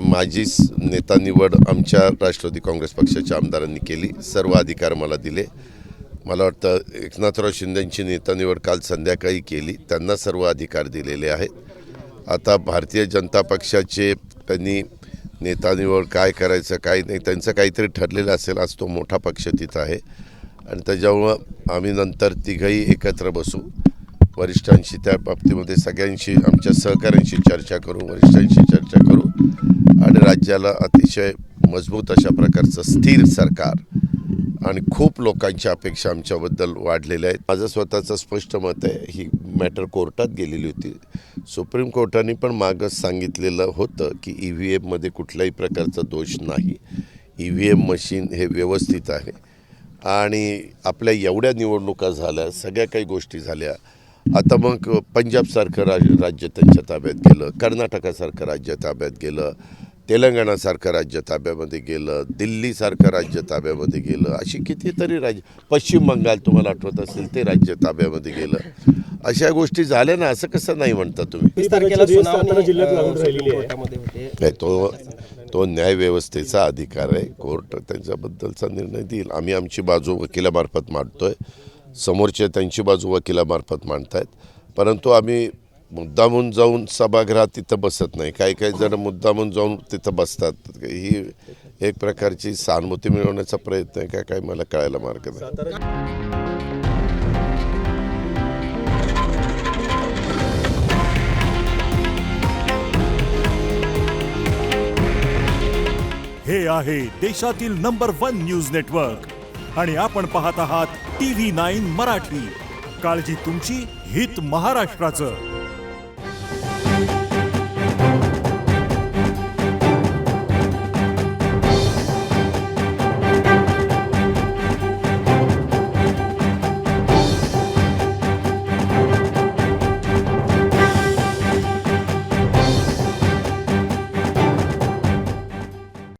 माझी नेता निवड आमच्या राष्ट्रवादी काँग्रेस पक्षाच्या आमदारांनी केली. सर्व अधिकार मला दिले. मला वाटतं एकनाथराव शिंदेंची नेता निवड काल संध्याकाळी केली. त्यांना सर्व अधिकार दिलेले आहेत. आता भारतीय जनता पक्षाचे त्यांनी नेता निवड काय करायचं काय नाही त्यांचं काहीतरी ठरलेलं असेल. आज तो मोठा पक्ष तिथं आहे आणि त्याच्यामुळं आम्ही नंतर तिघंही एकत्र बसू, वरिष्ठांशी त्या बाबतीमध्ये सगळ्यांशी आमच्या सहकाऱ्यांशी चर्चा करू, वरिष्ठांशी चर्चा करू आणि राज्याला अतिशय मजबूत अशा प्रकारचं स्थिर सरकार आणि खूप लोकांच्या अपेक्षा आमच्याबद्दल वाढलेल्या आहेत. माझं स्वतःचं स्पष्ट मत आहे, ही मॅटर कोर्टात गेलेली होती. सुप्रीम कोर्टाने पण मागं सांगितलेलं होतं की EVMमध्ये कुठल्याही प्रकारचा दोष नाही. EVM मशीन हे व्यवस्थित आहे आणि आपल्या एवढ्या निवडणुका झाल्या, सगळ्या काही गोष्टी झाल्या. आता मग पंजाबसारखं राज्य त्यांच्या ताब्यात गेलं, कर्नाटकासारखं राज्य ताब्यात गेलं, तेलंगणासारखं राज्य ताब्यामध्ये गेलं, दिल्लीसारखं राज्य ताब्यामध्ये गेलं, अशी कितीतरी राज्य, पश्चिम बंगाल तुम्हाला आठवत असेल ते राज्य ताब्यामध्ये गेलं. अशा गोष्टी झाल्या ना, असं कसं नाही म्हणता तुम्ही. नाही, तो न्यायव्यवस्थेचा अधिकार आहे. कोर्ट त्यांच्याबद्दलचा निर्णय देईल. आम्ही आमची बाजू वकिलामार्फत मांडतोय, समोरचे त्यांची बाजू वकिलामार्फत मांडतायत. परंतु आम्ही मुद्दामून जाऊन सभागृहात तिथं बसत नाही. काही काही जण मुद्दामून जाऊन तिथं बसतात. ही एक प्रकारची सहानुभूती मिळवण्याचा प्रयत्न आहे का काय मला कळायला मार्ग नाही. हे आहे देशातील नंबर 1 न्यूज नेटवर्क आणि आपण पाहत आहात TV9 मराठी. काळजी तुमची, हित महाराष्ट्राचं.